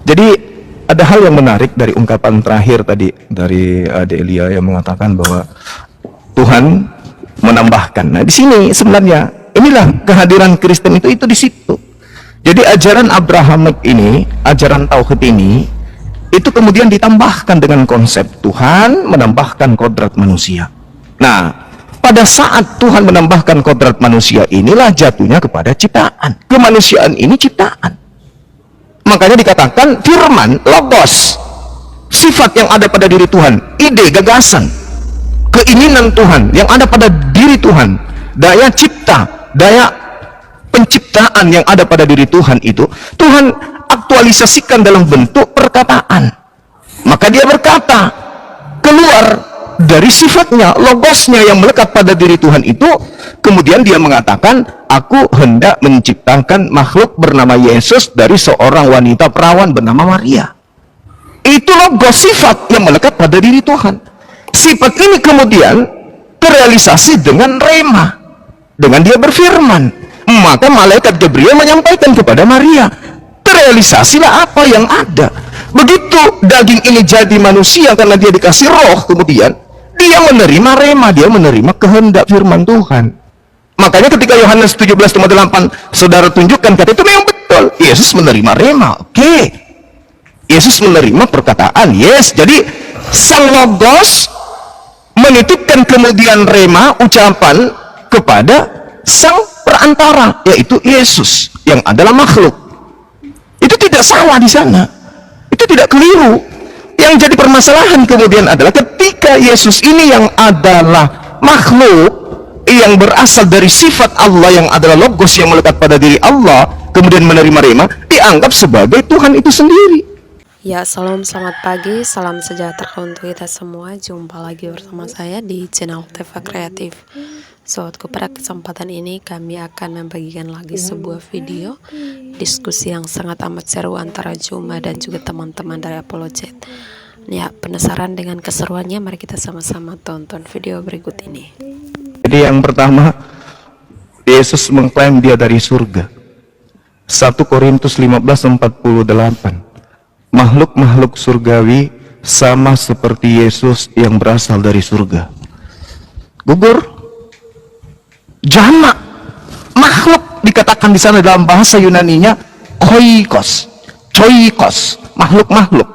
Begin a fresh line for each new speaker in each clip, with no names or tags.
Jadi ada hal yang menarik dari ungkapan terakhir tadi dari Delia yang mengatakan bahwa Tuhan menambahkan. Nah, di sini sebenarnya inilah kehadiran Kristen itu di situ. Jadi ajaran Abrahamik ini, ajaran tauhid ini, itu kemudian ditambahkan dengan konsep Tuhan menambahkan kodrat manusia. Nah, pada saat Tuhan menambahkan kodrat manusia, inilah jatuhnya kepada ciptaan. Kemanusiaan ini ciptaan. Makanya dikatakan firman, logos, sifat yang ada pada diri Tuhan, ide, gagasan, keinginan Tuhan yang ada pada diri Tuhan, daya cipta, daya penciptaan yang ada pada diri Tuhan itu, Tuhan aktualisasikan dalam bentuk perkataan. Maka dia berkata, keluar dari sifatnya, logosnya yang melekat pada diri Tuhan itu, kemudian dia mengatakan, aku hendak menciptakan makhluk bernama Yesus dari seorang wanita perawan bernama Maria. Itu logos, sifat yang melekat pada diri Tuhan. Sifat ini kemudian terrealisasi dengan rema, dengan dia berfirman. Maka malaikat Gabriel menyampaikan kepada Maria, terrealisasilah apa yang ada. Begitu daging ini jadi manusia karena dia dikasih roh, kemudian dia menerima rema, dia menerima kehendak firman Tuhan. Makanya ketika Yohanes 17:8 saudara tunjukkan kata itu memang betul, Yesus menerima rema. Oke, Yesus menerima perkataan, yes. Jadi sang logos menitipkan kemudian rema, ucapan kepada sang perantara, yaitu Yesus yang adalah makhluk. Itu tidak salah di sana, itu tidak keliru. Yang jadi permasalahan kemudian adalah ketika Yesus ini yang adalah makhluk, yang berasal dari sifat Allah yang adalah logos yang melekat pada diri Allah, kemudian menerima rema, dianggap sebagai Tuhan itu sendiri.
Ya, selamat pagi, salam sejahtera untuk kita semua. Jumpa lagi bersama saya di channel Teva Kreatif. Sobatku, pada kesempatan ini kami akan membagikan lagi sebuah video diskusi yang sangat amat seru antara Juma dan juga teman-teman dari Apologet. Ya, penasaran dengan keseruannya? Mari kita sama-sama tonton video berikut ini.
Jadi yang pertama, Yesus mengklaim dia dari surga. 1 Korintus 15:48. Makhluk-makhluk surgawi sama seperti Yesus yang berasal dari surga. Gugur. Jamak. Makhluk dikatakan di sana dalam bahasa Yunaninya koikos. Coikos. Makhluk-makhluk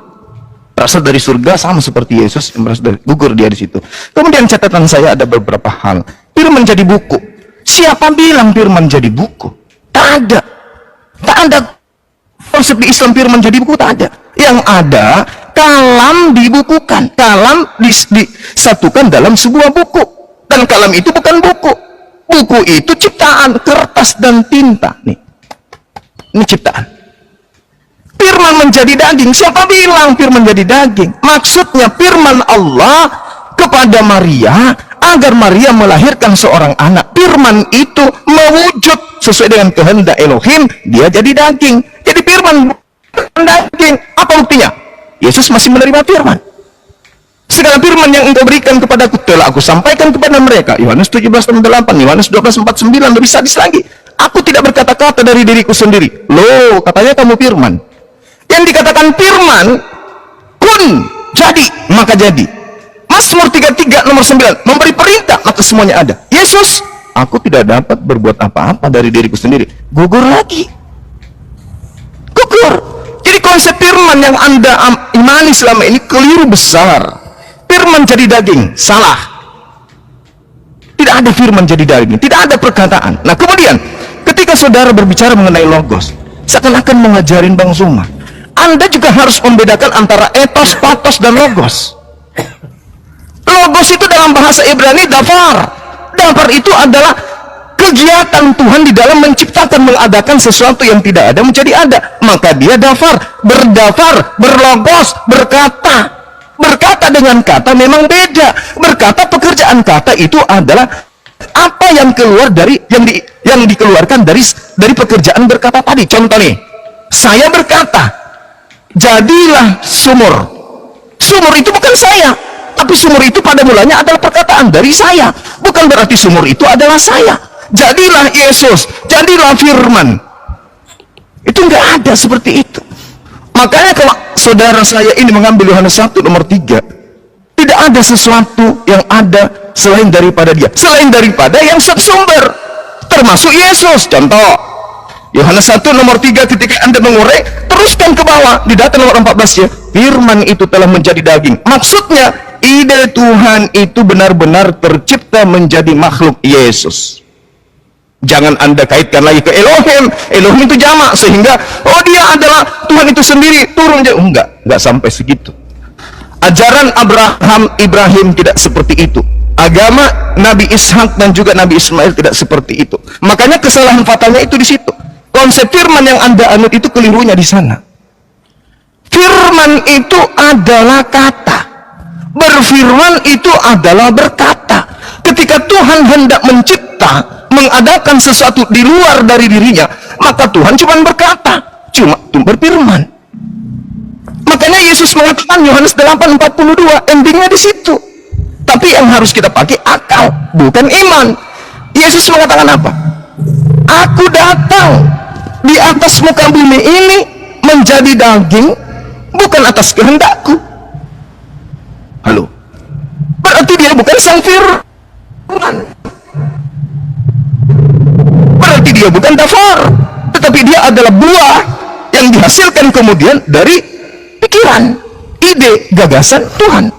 berasal dari surga sama seperti Yesus yang berasal dari, gugur dia di situ. Kemudian catatan saya ada beberapa hal. Firman jadi buku. Siapa bilang firman jadi buku? Tak ada. Tak ada konsep di Islam firman jadi buku, tak ada. Yang ada kalam dibukukan, kalam disatukan dalam sebuah buku, dan kalam itu bukan buku. Buku itu ciptaan, kertas dan tinta. Nih, ini ciptaan. Firman menjadi daging. Siapa bilang firman jadi daging? Maksudnya firman Allah kepada Maria agar Maria melahirkan seorang anak. Firman itu mewujud sesuai dengan kehendak Elohim, dia jadi daging. Jadi firman daging. Apa buktinya? Yesus masih menerima firman. Segala firman yang engkau berikan kepadaku telah aku sampaikan kepada mereka. Yohanes 17:8, Yohanes 12:49, lebih sadis lagi. Aku tidak berkata-kata dari diriku sendiri. Loh, katanya kamu firman. Yang dikatakan firman, kun, jadi, maka jadi. Mazmur 33 nomor 9, memberi perintah, maka semuanya ada. Yesus, aku tidak dapat berbuat apa-apa dari diriku sendiri. Gugur lagi. Gugur. Jadi konsep firman yang Anda imani selama ini keliru besar. Firman jadi daging, salah. Tidak ada firman jadi daging, tidak ada perkataan. Nah kemudian, ketika saudara berbicara mengenai logos, seakan-akan mengajarin Bang Zuma, Anda juga harus membedakan antara etos, patos, dan logos. Logos itu dalam bahasa Ibrani dafar. Dafar itu adalah kegiatan Tuhan di dalam menciptakan, mengadakan sesuatu yang tidak ada menjadi ada. Maka dia dafar, berdafar, berlogos, berkata. Berkata dengan kata memang beda. Berkata, pekerjaan kata itu adalah apa yang keluar dari yang dikeluarkan dari pekerjaan berkata tadi. Contoh nih, saya berkata, jadilah sumur. Sumur itu bukan saya, tapi sumur itu pada mulanya adalah perkataan dari saya. Bukan berarti sumur itu adalah saya. Jadilah Yesus, jadilah firman. Itu enggak ada seperti itu. Makanya kalau saudara saya ini mengambil Yohanes 1 nomor 3, tidak ada sesuatu yang ada selain daripada dia, selain daripada yang sumber, termasuk Yesus. Contoh, Yohanes 1 nomor 3, ketika Anda mengurai, teruskan ke bawah, di data nomor 14 ya, firman itu telah menjadi daging. Maksudnya, ide Tuhan itu benar-benar tercipta menjadi makhluk Yesus. Jangan Anda kaitkan lagi ke Elohim. Elohim itu jamak, sehingga oh dia adalah Tuhan itu sendiri turun. Enggak sampai segitu. Ajaran Ibrahim tidak seperti itu. Agama Nabi Ishak dan juga Nabi Ismail tidak seperti itu. Makanya kesalahan fatalnya itu di situ. Konsep firman yang Anda anut itu kelirunya di sana. Firman itu adalah kata. Berfirman itu adalah berkata. Ketika Tuhan hendak mencipta, mengadakan sesuatu di luar dari dirinya, maka Tuhan cuma berkata, cuma berfirman. Makanya Yesus mengatakan Yohanes 8:42, endingnya di situ. Tapi yang harus kita pakai akal, bukan iman. Yesus mengatakan apa? Aku datang di atas muka bumi ini menjadi daging, bukan atas kehendakku. Halo? Berarti dia bukan sang firman. Berarti dia bukan dafar, tetapi dia adalah buah yang dihasilkan kemudian dari pikiran, ide, gagasan Tuhan.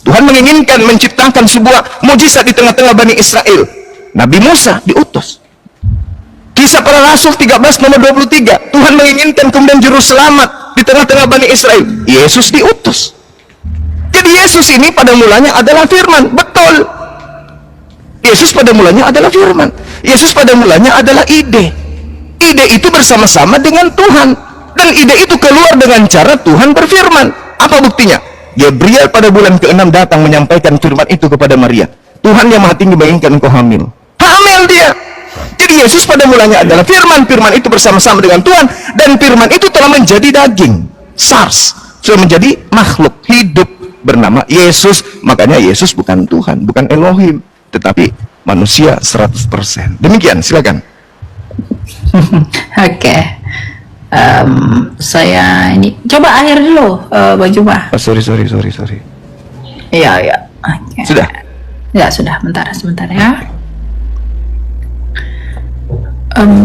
Tuhan menginginkan menciptakan sebuah mujizat di tengah-tengah Bani Israel. Nabi Musa diutus. Kisah Para Rasul 13 nomor 23, Tuhan menginginkan kemudian juru selamat di tengah-tengah Bani Israel. Yesus diutus. Jadi Yesus ini pada mulanya adalah firman, betul. Yesus pada mulanya adalah firman. Yesus pada mulanya adalah ide. Ide itu bersama-sama dengan Tuhan. Dan ide itu keluar dengan cara Tuhan berfirman. Apa buktinya? Gabriel pada bulan ke-6 datang menyampaikan firman itu kepada Maria. Tuhan yang Maha Tinggi menginginkan engkau hamil. Hamil dia. Jadi Yesus pada mulanya adalah firman. Firman itu bersama-sama dengan Tuhan. Dan firman itu telah menjadi daging. SARS. Sudah menjadi makhluk hidup bernama Yesus. Makanya Yesus bukan Tuhan, bukan Elohim, tetapi manusia 100%. Demikian, silakan.
Oke. Saya ini coba akhir dulu, Bang Juma.
Oh, sorry.
Iya. Okay.
Sudah?
Ya, sudah. Sebentar ya.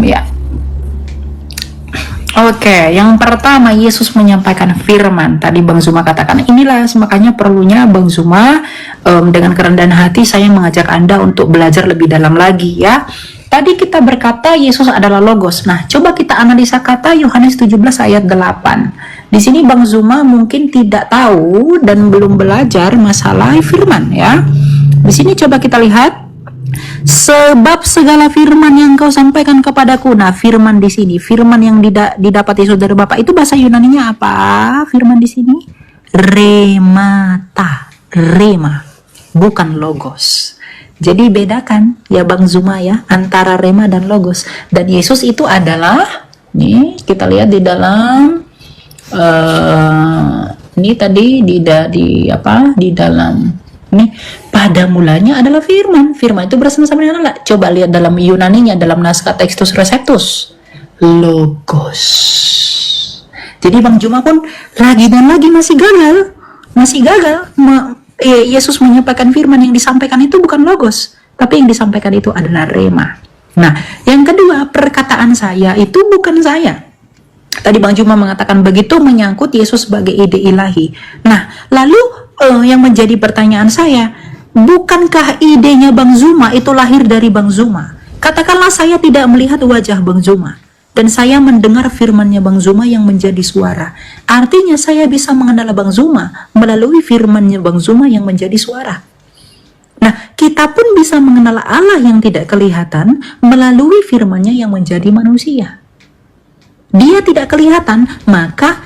Ya. Oke, yang pertama Yesus menyampaikan firman. Tadi Bang Zuma katakan inilah, makanya perlunya Bang Zuma dengan kerendahan hati saya mengajak Anda untuk belajar lebih dalam lagi ya. Tadi kita berkata Yesus adalah Logos. Nah, coba kita analisa kata Yohanes 17 ayat 8. Di sini Bang Zuma mungkin tidak tahu dan belum belajar masalah firman ya. Di sini coba kita lihat. Sebab segala firman yang kau sampaikan kepadaku. Nah, firman di sini, firman yang didapati saudara Bapak itu bahasa Yunaninya apa? Firman di sini rema, bukan logos. Jadi bedakan ya Bang Zuma ya antara rema dan logos. Dan Yesus itu adalah, nih kita lihat di dalam ini tadi di dalam nih, pada mulanya adalah firman. Firman itu bersama-sama dengan Allah. Coba lihat dalam Yunaninya, dalam naskah Textus Receptus, logos. Jadi Bang Juma pun lagi dan lagi masih gagal. Yesus menyampaikan firman, yang disampaikan itu bukan logos, tapi yang disampaikan itu adalah rema. Nah, yang kedua, perkataan saya itu bukan saya. Tadi Bang Juma mengatakan begitu menyangkut Yesus sebagai ide ilahi. Nah, lalu yang menjadi pertanyaan saya, bukankah idenya Bang Zuma itu lahir dari Bang Zuma? Katakanlah saya tidak melihat wajah Bang Zuma dan saya mendengar firmannya Bang Zuma yang menjadi suara. Artinya saya bisa mengenal Bang Zuma melalui firmannya Bang Zuma yang menjadi suara. Nah, kita pun bisa mengenal Allah yang tidak kelihatan melalui firmannya yang menjadi manusia. Dia tidak kelihatan, maka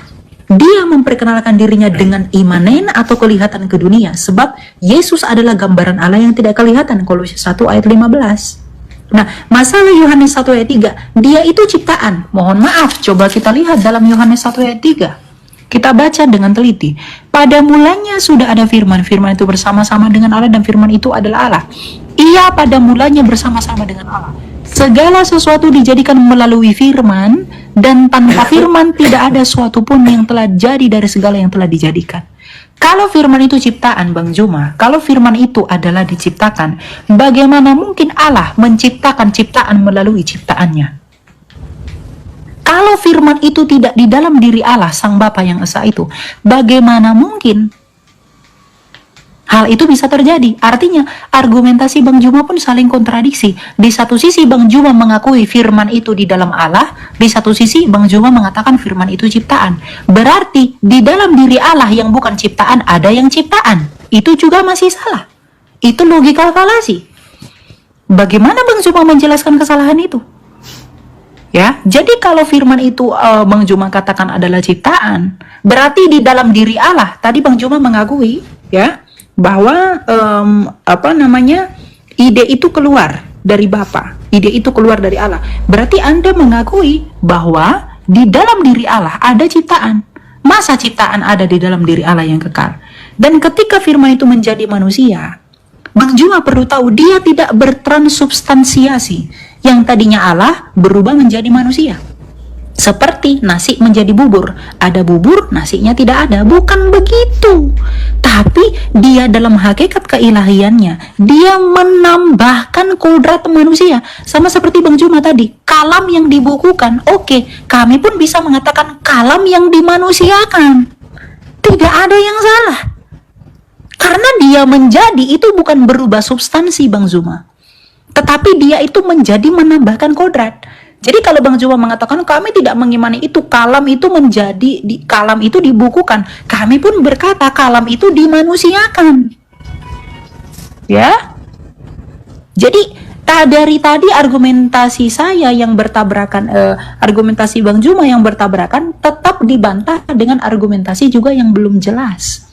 dia memperkenalkan dirinya dengan imanen atau kelihatan ke dunia. Sebab Yesus adalah gambaran Allah yang tidak kelihatan. Kolose 1 ayat 15. Nah, masalah Yohanes 1 ayat 3, dia itu ciptaan. Mohon maaf, coba kita lihat dalam Yohanes 1 ayat 3. Kita baca dengan teliti. Pada mulanya sudah ada firman. Firman itu bersama-sama dengan Allah dan firman itu adalah Allah. Ia pada mulanya bersama-sama dengan Allah. Segala sesuatu dijadikan melalui firman, dan tanpa firman tidak ada suatu pun yang telah jadi dari segala yang telah dijadikan. Kalau firman itu ciptaan, Bang Juma, kalau firman itu adalah diciptakan, bagaimana mungkin Allah menciptakan ciptaan melalui ciptaannya? Kalau firman itu tidak di dalam diri Allah, Sang Bapa yang Esa itu, bagaimana mungkin hal itu bisa terjadi? Artinya, argumentasi Bang Juma pun saling kontradiksi. Di satu sisi Bang Juma mengakui firman itu di dalam Allah, di satu sisi Bang Juma mengatakan firman itu ciptaan. Berarti, di dalam diri Allah yang bukan ciptaan, ada yang ciptaan. Itu juga masih salah. Itu logika falasi. Bagaimana Bang Juma menjelaskan kesalahan itu? Ya, jadi kalau firman itu Bang Juma katakan adalah ciptaan, berarti di dalam diri Allah, tadi Bang Juma mengakui, ya, bahwa ide itu keluar dari Bapa, ide itu keluar dari Allah. Berarti Anda mengakui bahwa di dalam diri Allah ada ciptaan. Masa ciptaan ada di dalam diri Allah yang kekal? Dan ketika firman itu menjadi manusia, Bang Juma perlu tahu dia tidak bertransubstansiasi. Yang tadinya Allah berubah menjadi manusia. Seperti nasi menjadi bubur. Ada bubur, nasinya tidak ada. Bukan begitu. Tapi dia dalam hakikat keilahiannya, dia menambahkan kodrat manusia. Sama seperti Bang Juma tadi, kalam yang dibukukan. Oke, kami pun bisa mengatakan kalam yang dimanusiakan. Tidak ada yang salah. Karena dia menjadi, itu bukan berubah substansi Bang Juma. Tetapi dia itu menjadi menambahkan kodrat. Jadi kalau Bang Juma mengatakan kami tidak mengimani itu, kalam itu menjadi, kalam itu dibukukan. Kami pun berkata kalam itu dimanusiakan. Ya. Jadi dari tadi argumentasi saya yang bertabrakan, argumentasi Bang Juma yang bertabrakan tetap dibantah dengan argumentasi juga yang belum jelas.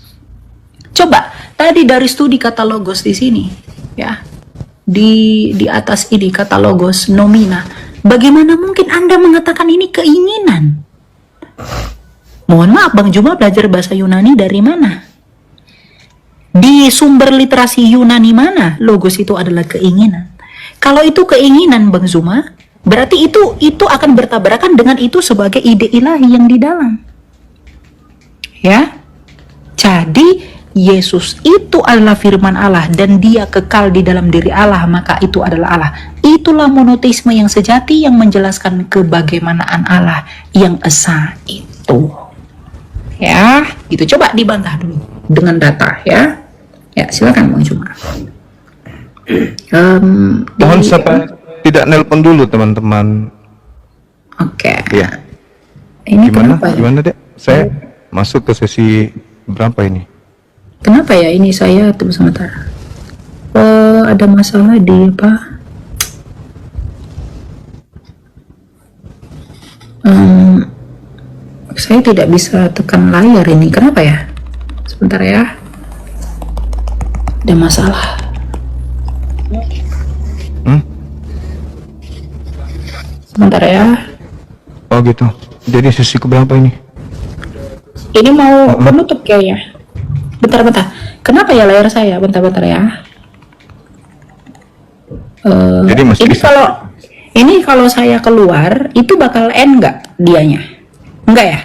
Coba tadi dari studi kata logos di sini, ya. Di atas ini kata logos nomina. Bagaimana mungkin Anda mengatakan ini keinginan? Mohon maaf, Bang Juma belajar bahasa Yunani dari mana? Di sumber literasi Yunani mana logos itu adalah keinginan? Kalau itu keinginan, Bang Juma, berarti itu akan bertabrakan dengan itu sebagai ide ilahi yang di dalam. Ya. Jadi Yesus itu adalah firman Allah dan dia kekal di dalam diri Allah, maka itu adalah Allah. Itulah monoteisme yang sejati yang menjelaskan kebagaimanaan Allah yang esa itu. Ya, itu coba dibantah dulu dengan data, ya. Ya, silakan Bang Juma.
Mohon sampai tidak nelpon dulu teman-teman.
Oke.
Ya.
Ini
Gimana?
kenapa ya?
Gimana, Dek? Saya masuk ke sesi berapa ini?
Kenapa ya ini saya tunggu sebentar. Ada masalah di apa? Saya tidak bisa tekan layar ini. Kenapa ya? Sebentar ya. Ada masalah. Sebentar ya.
Oh gitu. Jadi sesi keberapa ini?
Ini mau penutup kayaknya. Bentar. Kenapa ya layar saya? Bentar ya.
Jadi masih
Ini
bisa.
kalau saya keluar itu bakal end nggak dianya? Enggak ya?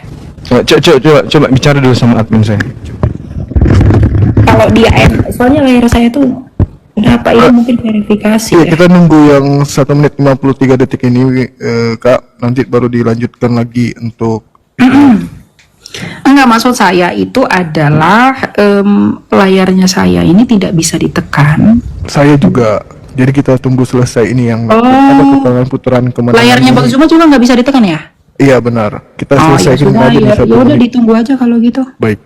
Coba bicara dulu sama admin saya.
Kalau dia end, soalnya layar saya tuh udah apa ini mungkin verifikasi
Iya,
ya.
kita nunggu yang 1 menit 53 detik ini, Kak. Nanti baru dilanjutkan lagi untuk
Enggak, maksud saya itu adalah layarnya saya ini tidak bisa ditekan.
saya juga. Jadi kita tunggu selesai ini yang ada putaran kemenangan.
Layarnya Bang Zuma juga nggak bisa ditekan ya?
Iya benar. Kita
Oh ya
selesaikan
sudah,
aja di
ya
1
udah
menit.
ditunggu aja kalau gitu.
Baik.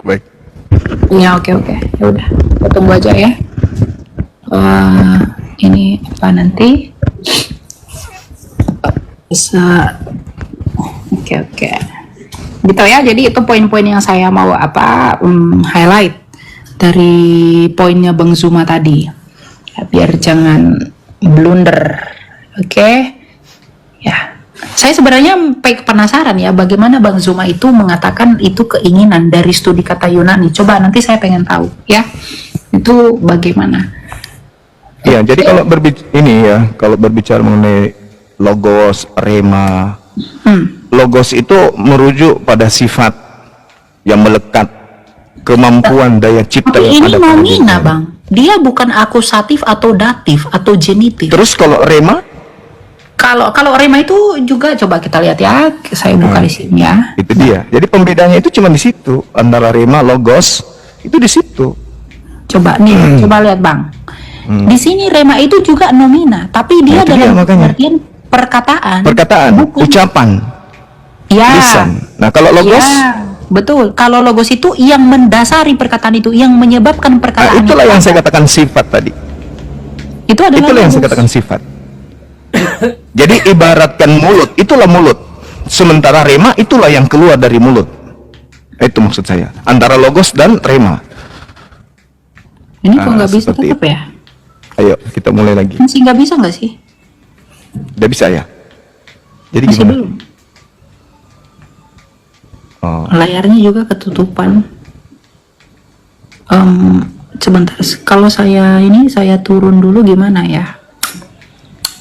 Ya oke. Ya udah, kita tunggu aja ya. Ini apa nanti? Bisa. Oke. Gitu ya. Jadi itu poin-poin yang saya mau highlight dari poinnya Bang Zuma tadi. Ya, biar jangan blunder. Oke. Ya. Saya sebenarnya penasaran ya bagaimana Bang Zuma itu mengatakan itu keinginan dari studi kata Yunani. Coba nanti saya pengen tahu ya. Itu bagaimana?
Iya, jadi kalau berbicara mengenai logos, rema. Logos itu merujuk pada sifat yang melekat, kemampuan daya cipta
Tapi
yang
ini
ada pada diri
nomina,
Tuhan.
Bang. Dia bukan akusatif atau datif atau genitif.
Terus kalau rema
Kalau rema itu juga coba kita lihat ya. Saya buka di sini ya.
itu dia. Jadi pembedanya itu cuma di situ antara rema, logos itu di situ.
Coba nih, coba lihat Bang. Di sini rema itu juga nomina, tapi dia
Nah, itu dia
dalam
makanya.
artian perkataan.
Perkataan,
bukan.
ucapan,
Ya.
lisan. Nah kalau logos,
Ya, betul. Kalau logos itu yang mendasari perkataan itu, yang menyebabkan
nah,
perkataan
itulah
itu
yang
ada.
saya katakan sifat tadi.
Itu adalah
Itulah yang saya
logos.
katakan sifat. Jadi ibaratkan mulut, itulah mulut. Sementara rema itulah yang keluar dari mulut. Itu maksud saya. Antara logos dan rema.
Ini kok
Ah,
nggak bisa
seperti
tetap ya?
Ayo kita mulai lagi.
Masih nggak bisa nggak sih?
Udah bisa ya? Jadi
Masih
gimana?
belum.
Oh,
Layarnya juga ketutupan. Sebentar. Kalau saya turun dulu gimana ya?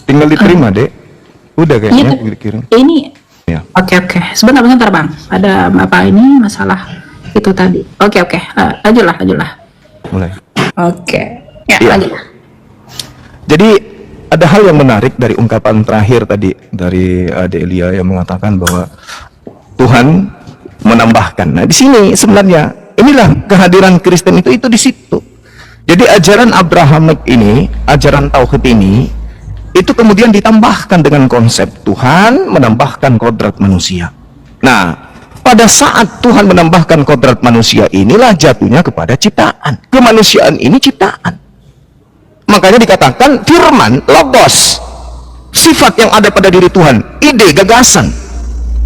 tinggal diterima dek. Udah
Iya,
kayaknya aku kirim.
ini.
Ya.
Oke. Sebentar Bang. Ada apa ini masalah itu tadi? Oke. Lanjutlah.
Mulai.
Oke. Ya,
Iya.
lanjut.
Jadi ada hal yang menarik dari ungkapan terakhir tadi dari Delia yang mengatakan bahwa Tuhan menambahkan. Nah di sini sebenarnya inilah kehadiran Kristen itu di situ. Jadi ajaran Abrahamik ini, ajaran tauhid ini, itu kemudian ditambahkan dengan konsep Tuhan menambahkan kodrat manusia. Nah, pada saat Tuhan menambahkan kodrat manusia inilah jatuhnya kepada ciptaan. Kemanusiaan ini ciptaan. Makanya dikatakan firman, logos, sifat yang ada pada diri Tuhan, ide, gagasan,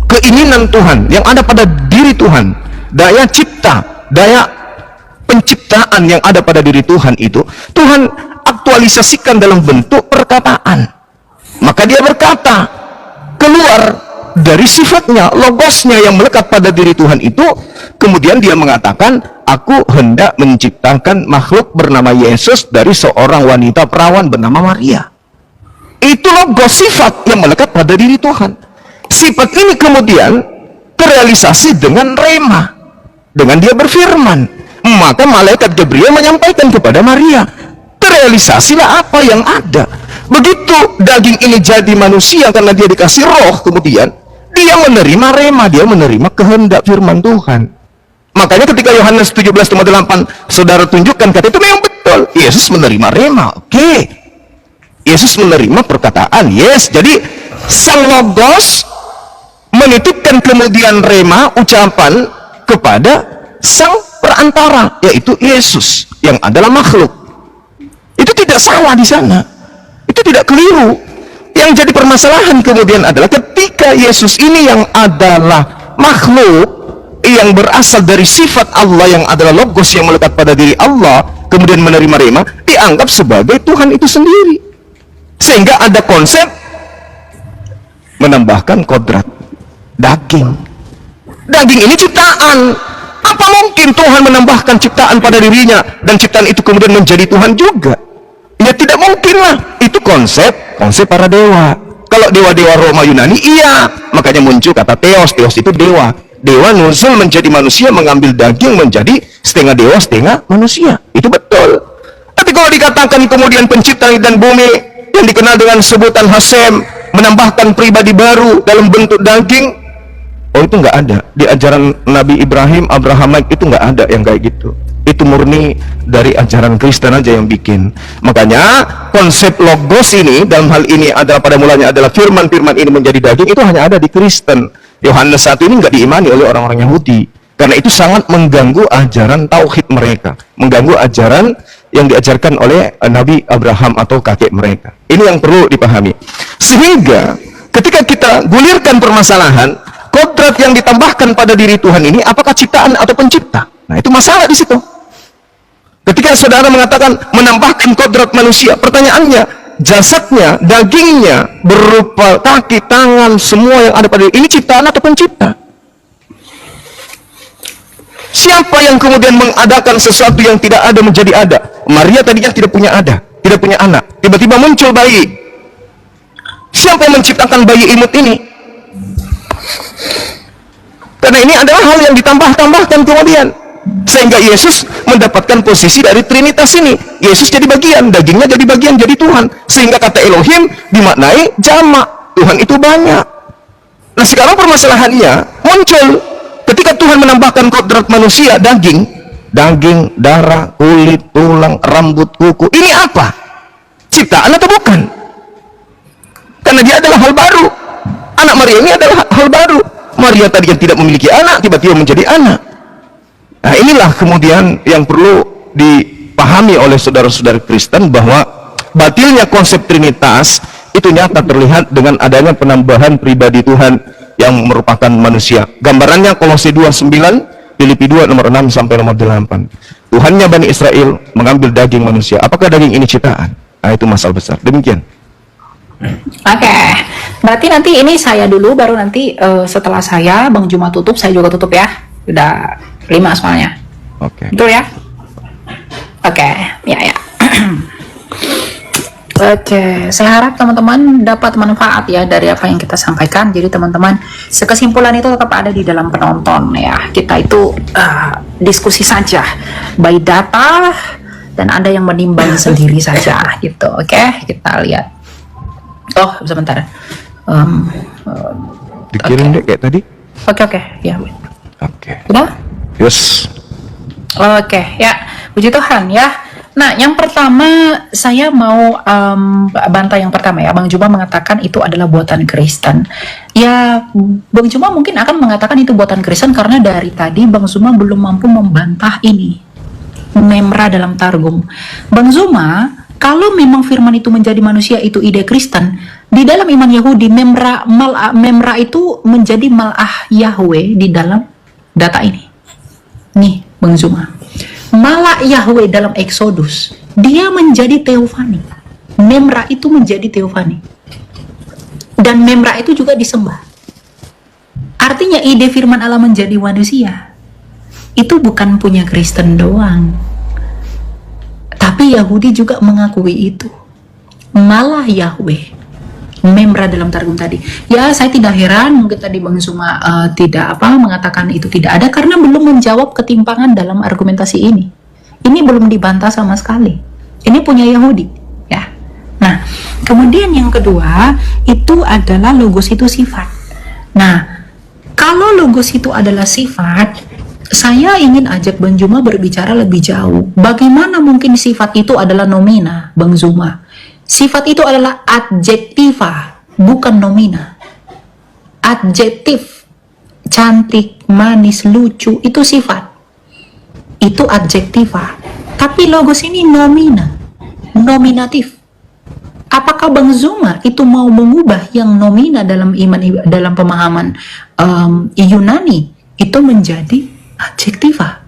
keinginan Tuhan yang ada pada diri Tuhan, daya cipta, daya penciptaan yang ada pada diri Tuhan itu Tuhan aktualisasikan dalam bentuk perkataan. Maka dia berkata keluar dari sifatnya, logosnya yang melekat pada diri Tuhan itu, kemudian dia mengatakan, aku hendak menciptakan makhluk bernama Yesus dari seorang wanita perawan bernama Maria. Itu logos, sifat yang melekat pada diri Tuhan. Sifat ini kemudian terrealisasi dengan rema, dengan dia berfirman. Maka malaikat Gabriel menyampaikan kepada Maria, terrealisasilah apa yang ada. Begitu daging ini jadi manusia karena dia dikasih roh, kemudian dia menerima rema, dia menerima kehendak firman Tuhan. Makanya ketika Yohanes 17:8 saudara tunjukkan kata itu memang betul, Yesus menerima rema. Oke, Yesus menerima perkataan, yes. Jadi sang logos menitipkan kemudian rema, ucapan kepada sang perantara, yaitu Yesus yang adalah makhluk. Itu tidak salah di sana, itu tidak keliru. Yang jadi permasalahan kemudian adalah ketika Yesus ini yang adalah makhluk, yang berasal dari sifat Allah yang adalah logos yang melekat pada diri Allah, kemudian menerima rema, dianggap sebagai Tuhan itu sendiri. Sehingga ada konsep menambahkan kodrat daging. Daging ini ciptaan. Apa mungkin Tuhan menambahkan ciptaan pada dirinya dan ciptaan itu kemudian menjadi Tuhan juga? Ya tidak mungkin lah. Itu konsep para dewa. Kalau dewa-dewa Roma Yunani, iya. Makanya muncul kata Theos. Theos itu dewa. Dewa nuzul menjadi manusia, mengambil daging menjadi setengah dewa, setengah manusia. Itu betul. Tapi kalau dikatakan kemudian pencipta langit dan bumi yang dikenal dengan sebutan Hasem menambahkan pribadi baru dalam bentuk daging, oh itu nggak ada. Di ajaran Nabi Ibrahim, Abrahamik itu nggak ada yang kayak gitu. Itu murni dari ajaran Kristen aja yang bikin. Makanya konsep logos ini dalam hal ini adalah pada mulanya adalah firman-firman ini menjadi daging, itu hanya ada di Kristen. Yohanes 1 ini nggak diimani oleh orang-orang Yahudi, karena itu sangat mengganggu ajaran tauhid mereka, mengganggu ajaran yang diajarkan oleh Nabi Abraham atau kakek mereka. Ini yang perlu dipahami. Sehingga ketika kita gulirkan permasalahan kodrat yang ditambahkan pada diri Tuhan ini, apakah ciptaan atau pencipta? Nah itu masalah di situ. Ketika saudara mengatakan menambahkan kodrat manusia, pertanyaannya, jasadnya, dagingnya, berupa kaki, tangan, semua yang ada pada diri ini ciptaan atau pencipta? Siapa yang kemudian mengadakan sesuatu yang tidak ada menjadi ada? Maria tadinya tidak punya anak, tiba-tiba muncul bayi. Siapa yang menciptakan bayi imut ini? Karena ini adalah hal yang ditambah-tambahkan kemudian, sehingga Yesus mendapatkan posisi dari Trinitas ini. Yesus jadi bagian, dagingnya jadi bagian, jadi Tuhan. Sehingga kata Elohim dimaknai jamak, Tuhan itu banyak. Nah sekarang permasalahannya muncul ketika Tuhan menambahkan kodrat manusia, daging, darah, kulit, tulang, rambut, kuku. Ini apa? Ciptaan atau bukan? Karena dia adalah hal baru. Anak Maria ini adalah hal baru. Maria tadi yang tidak memiliki anak, tiba-tiba menjadi anak. Nah inilah kemudian yang perlu dipahami oleh saudara-saudara Kristen, bahwa batilnya konsep Trinitas itu nyata terlihat dengan adanya penambahan pribadi Tuhan yang merupakan manusia. Gambarannya Kolose 2:9, Filipi 2 nomor 6 sampai nomor 8. Tuhannya Bani Israel mengambil daging manusia. Apakah daging ini ciptaan? Nah itu masalah besar. Demikian.
Oke, berarti nanti ini saya dulu, baru nanti setelah saya Bang Juma tutup, saya juga tutup ya. Udah 5 soalnya.
Oke.
Betul ya? Oke, ya. Oke, saya harap teman-teman dapat manfaat ya dari apa yang kita sampaikan. Jadi teman-teman, sekesimpulan itu tetap ada di dalam penonton ya. Kita itu diskusi saja by data, dan ada yang menimbang sendiri saja gitu. Oke, kita lihat. Oh, sebentar.
Dikirim deh kayak tadi.
Oke, ya.
Oke.
Udah?
Yes.
Oke, ya. Puji Tuhan ya. Nah, yang pertama saya mau bantah yang pertama ya. Bang Juma mengatakan itu adalah buatan Kristen. Ya, Bang Juma mungkin akan mengatakan itu buatan Kristen karena dari tadi Bang Juma belum mampu membantah ini. Memra dalam Targum. Bang Juma, kalau memang firman itu menjadi manusia itu ide Kristen, di dalam iman Yahudi memra itu menjadi mal'ah Yahweh di dalam data ini. Nih, Bang Zuma. Malak Yahweh dalam Exodus, dia menjadi teofani. Memra itu menjadi teofani. Dan memra itu juga disembah. Artinya ide firman Allah menjadi manusia itu bukan punya Kristen doang. Tapi Yahudi juga mengakui itu. Malah Yahweh, memra dalam Targum tadi. Ya, saya tidak heran mungkin tadi Bang Zuma tidak mengatakan itu tidak ada, karena belum menjawab ketimpangan dalam argumentasi ini. Ini belum dibantah sama sekali. Ini punya Yahudi, ya. Nah, kemudian yang kedua itu adalah logos itu sifat. Nah, kalau logos itu adalah sifat, saya ingin ajak Bang Zuma berbicara lebih jauh. Bagaimana mungkin sifat itu adalah nomina, Bang Zuma? Sifat itu adalah adjektiva, bukan nomina. Adjektif, cantik, manis, lucu, itu sifat. Itu adjektiva. Tapi logos ini nomina, nominatif. Apakah Bang Zuma itu mau mengubah yang nomina dalam iman, dalam pemahaman Yunani itu menjadi adjektiva?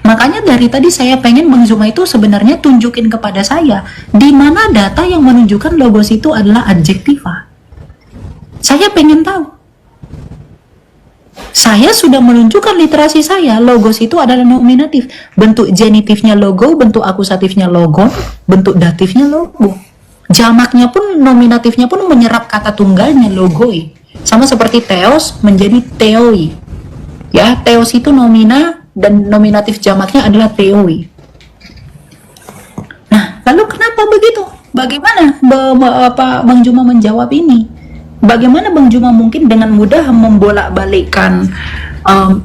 Makanya dari tadi saya pengen Bang Zuma itu sebenarnya tunjukin kepada saya di mana data yang menunjukkan logos itu adalah adjektiva. Saya pengen tahu. Saya sudah menunjukkan literasi saya, logos itu adalah nominatif. Bentuk genitifnya logo, bentuk akusatifnya logo, bentuk datifnya logo. Jamaknya pun, nominatifnya pun menyerap kata tunggalnya logoi. Sama seperti theos menjadi theoi. Ya, theos itu nomina dan nominatif jamaknya adalah theoi. Nah, lalu kenapa begitu? Bagaimana Bang Zuma menjawab ini? Bagaimana Bang Zuma mungkin dengan mudah membolak-balikkan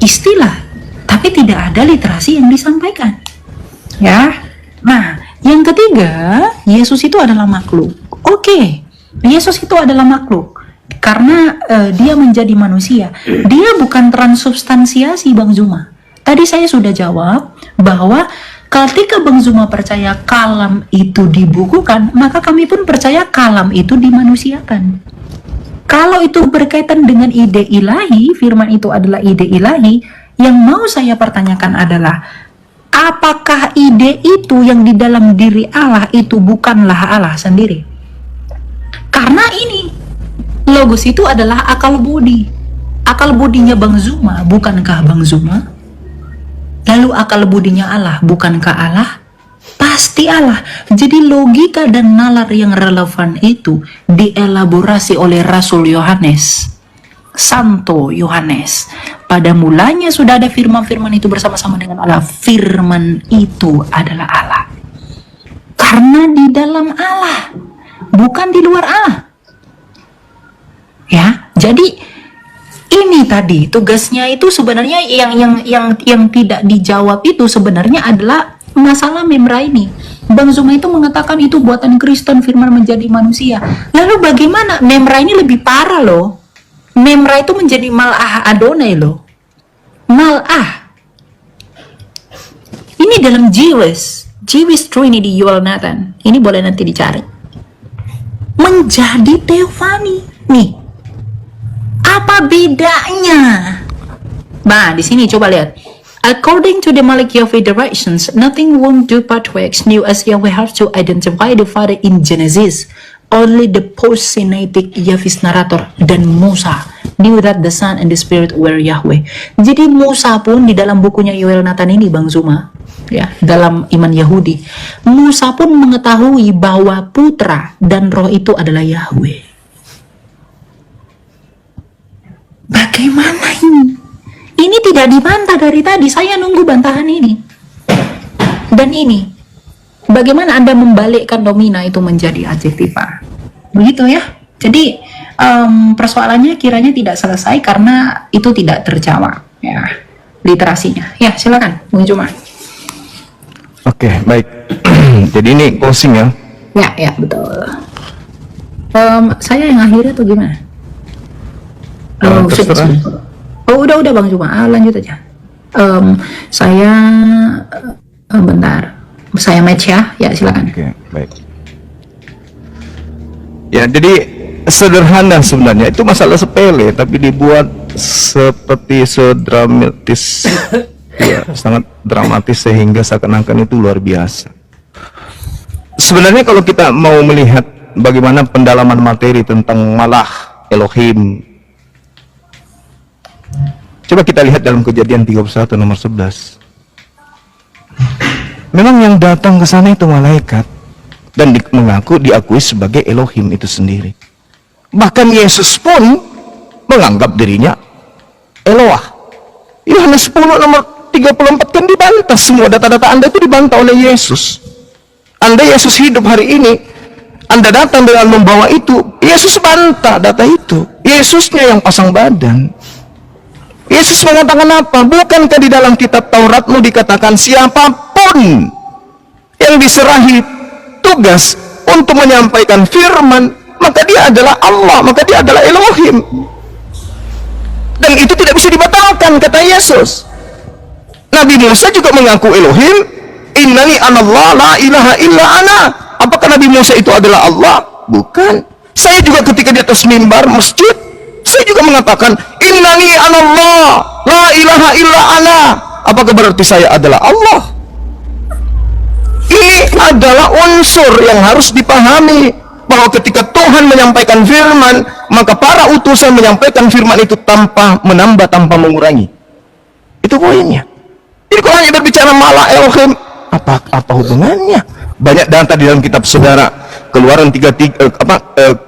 istilah, tapi tidak ada literasi yang disampaikan? Ya. Nah, yang ketiga, Yesus itu adalah makhluk. Oke, Yesus itu adalah makhluk karena dia menjadi manusia. Dia bukan transubstansiasi, Bang Zuma. Tadi saya sudah jawab bahwa ketika Bang Zuma percaya kalam itu dibukukan, maka kami pun percaya kalam itu dimanusiakan. Kalau itu berkaitan dengan ide ilahi, firman itu adalah ide ilahi, yang mau saya pertanyakan adalah, apakah ide itu yang di dalam diri Allah itu bukanlah Allah sendiri? Karena ini, logos itu adalah akal budi. Akal budinya Bang Zuma, bukankah Bang Zuma? Lalu akal budinya Allah, bukankah Allah? pasti Allah. Jadi logika dan nalar yang relevan itu dielaborasi oleh Rasul Yohanes, Santo Yohanes. Pada mulanya sudah ada firman-firman itu bersama-sama dengan Allah. Firman itu adalah Allah. Karena di dalam Allah, bukan di luar Allah. Ya, jadi ini tadi tugasnya itu sebenarnya yang tidak dijawab itu sebenarnya adalah masalah Memra ini. Bang Zuma itu mengatakan itu buatan Kristen, firman menjadi manusia. Lalu bagaimana? Memra ini lebih parah loh. Memra itu menjadi Malah Adonai loh. Malah. Ini dalam Jewish Trinity Yuval Nathan. Ini boleh nanti dicari. Menjadi Theophany. Nih. Apa bedanya? Nah, di sini coba lihat. According to the Malik Yahweh directions, nothing won't do but works new as Yahweh has to identify the Father in Genesis. Only the post-Sinaitic Yahweh's narrator dan Musa knew that the Son and the Spirit were Yahweh. Jadi Musa pun di dalam bukunya Yoel Nathan ini, Bang Zuma, ya, dalam iman Yahudi, Musa pun mengetahui bahwa putra dan roh itu adalah Yahweh. Bagaimana ini? Ini tidak dibantah dari tadi. Saya nunggu bantahan ini. Dan ini, bagaimana Anda membalikkan domina itu menjadi adjektiva? Begitu ya. Jadi persoalannya kiranya tidak selesai karena itu tidak terjawab. Ya, literasinya. Ya, silakan, Bung Juma.
Oke, baik. Jadi ini closing ya.
Ya, betul. Saya yang akhirnya atau gimana?
Terserah.
Udah Bang Juma, lanjut aja. Saya bentar, saya match ya, silakan.
Oke, baik. Ya, jadi sederhana sebenarnya, itu masalah sepele tapi dibuat seperti sedramatis, ya, sangat dramatis sehingga seakan-akan itu luar biasa. Sebenarnya kalau kita mau melihat bagaimana pendalaman materi tentang Malah, Elohim, coba kita lihat dalam Kejadian 31 nomor 11. Memang yang datang ke sana itu malaikat dan diakui sebagai Elohim itu sendiri. Bahkan Yesus pun menganggap dirinya Eloah. Yohanes 10 nomor 34 kan dibantah, semua data-data Anda itu dibantah oleh Yesus. Anda Yesus hidup hari ini, Anda datang dengan membawa itu, Yesus bantah data itu. Yesusnya yang pasang badan. Yesus mengatakan apa? Bukankah di dalam kitab Tauratmu dikatakan siapapun yang diserahi tugas untuk menyampaikan firman, maka dia adalah Allah, maka dia adalah Elohim. Dan itu tidak bisa dibatalkan, kata Yesus. Nabi Musa juga mengaku Elohim, innani anallah la ilaha illa ana. Apakah Nabi Musa itu adalah Allah? Bukan. Saya juga ketika di atas mimbar masjid, saya juga mengatakan innani anallah la ilaha illa ana. Apakah berarti saya adalah Allah? Ini adalah unsur yang harus dipahami, bahwa ketika Tuhan menyampaikan firman, maka para utusan menyampaikan firman itu tanpa menambah, tanpa mengurangi. Itu poinnya. Jadi kalau hanya berbicara Malah, Elohim, apa hubungannya? Banyak data di dalam kitab saudara. Keluaran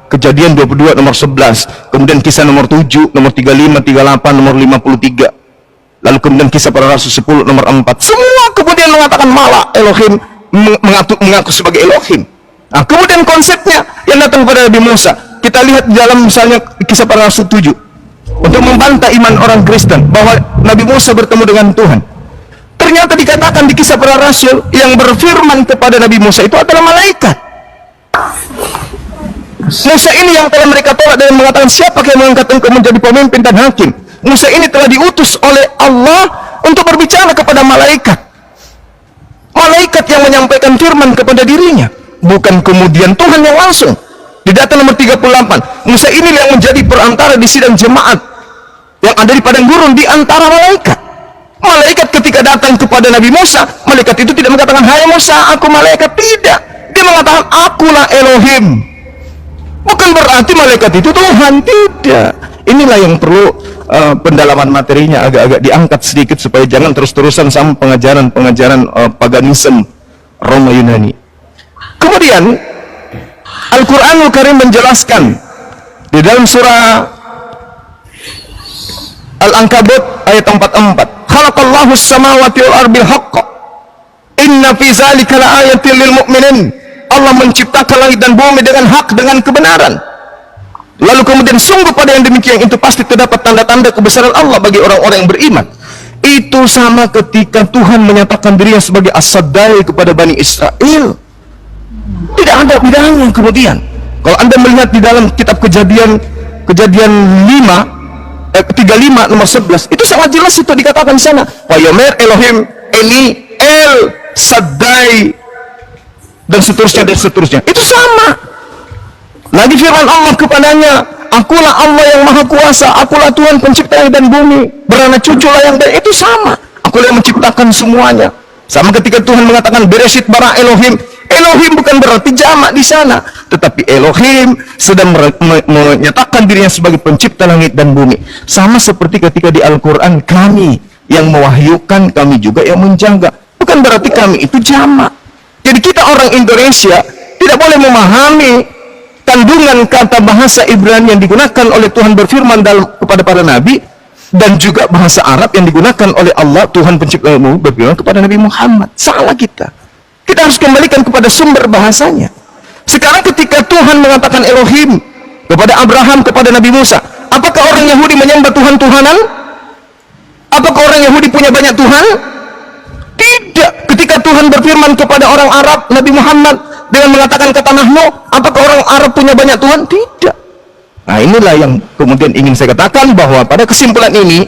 Kejadian 22 nomor 11, kemudian Kisah nomor 7, nomor 35, 38, nomor 53. Lalu kemudian Kisah Para Rasul 10 nomor 4. Semua kemudian mengatakan Malah, Elohim, mengaku sebagai Elohim. Nah, kemudian konsepnya yang datang pada Nabi Musa, kita lihat di dalam misalnya Kisah Para Rasul 7, untuk membantah iman orang Kristen bahwa Nabi Musa bertemu dengan Tuhan. Ternyata dikatakan di Kisah Para Rasul yang berfirman kepada Nabi Musa itu adalah malaikat. Musa ini yang telah mereka tolak dan mengatakan, siapa yang mengangkat engkau menjadi pemimpin dan hakim? Musa ini telah diutus oleh Allah untuk berbicara kepada malaikat. Malaikat yang menyampaikan firman kepada dirinya, bukan kemudian Tuhan yang langsung. Di data nomor 38, Musa ini yang menjadi perantara di sidang jemaat yang ada di padang gurun di antara malaikat. Malaikat ketika datang kepada Nabi Musa, malaikat itu tidak mengatakan, hai Musa, aku malaikat. Tidak, dia mengatakan, akulah Elohim. Bukan berarti malaikat itu Tuhan, tidak. Inilah yang perlu pendalaman materinya agak-agak diangkat sedikit supaya jangan terus-terusan sama pengajaran paganisme, Roma Yunani. Kemudian Al-Quranul Karim menjelaskan di dalam surah Al-Ankabut ayat 44, khalaqallahu as-samawati wal ardi bil haqq inna fi zalika laayatin lil mu'minin. Allah menciptakan langit dan bumi dengan hak, dengan kebenaran. Lalu kemudian sungguh pada yang demikian itu pasti terdapat tanda-tanda kebesaran Allah bagi orang-orang yang beriman. Itu sama ketika Tuhan menyatakan dirinya sebagai As-Saddai kepada Bani Israel. Tidak ada bedanya. Kemudian kalau Anda melihat di dalam kitab Kejadian 35 nomor 11, itu sangat jelas itu dikatakan di sana, wa yomer Elohim Eli El Saddai, dan seterusnya. Itu sama. Lagi firman Allah kepadanya, akulah Allah yang maha kuasa, akulah Tuhan pencipta langit dan bumi, beranak cuculah yang baik. Itu sama, akulah yang menciptakan semuanya. Sama ketika Tuhan mengatakan Bereshit bara Elohim. Elohim bukan berarti jamak di sana, tetapi Elohim sedang menyatakan dirinya sebagai pencipta langit dan bumi. Sama seperti ketika di Al-Quran, kami yang mewahyukan, kami juga yang menjaga. Bukan berarti kami itu jamak. Jadi kita orang Indonesia tidak boleh memahami kandungan kata bahasa Ibrani yang digunakan oleh Tuhan berfirman kepada para nabi, dan juga bahasa Arab yang digunakan oleh Allah Tuhan pencipta bumi berfirman kepada Nabi Muhammad. Salah kita. Kita harus kembalikan kepada sumber bahasanya. Sekarang ketika Tuhan mengatakan Elohim kepada Abraham, kepada Nabi Musa, apakah orang Yahudi menyembah Tuhan-Tuhanan? Apakah orang Yahudi punya banyak Tuhan? Tidak. Ketika Tuhan berfirman kepada orang Arab, Nabi Muhammad dengan mengatakan kata nahnu, apakah orang Arab punya banyak Tuhan? Tidak. Nah, inilah yang kemudian ingin saya katakan, bahwa pada kesimpulan ini,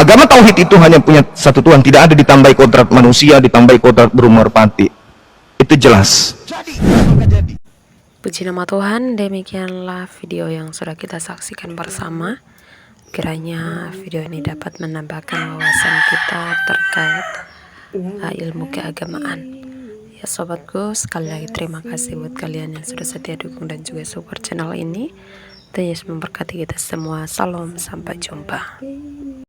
agama tauhid itu hanya punya satu Tuhan, tidak ada ditambahi kodrat manusia, ditambahi kodrat burung merpati. Itu jelas.
Puji nama Tuhan, demikianlah video yang sudah kita saksikan bersama. Kiranya video ini dapat menambahkan wawasan kita terkait ilmu keagamaan. Ya sobatku, sekali lagi terima kasih buat kalian yang sudah setia dukung dan juga support channel ini. Tuhan Yesus memberkati kita semua. Salam, sampai jumpa.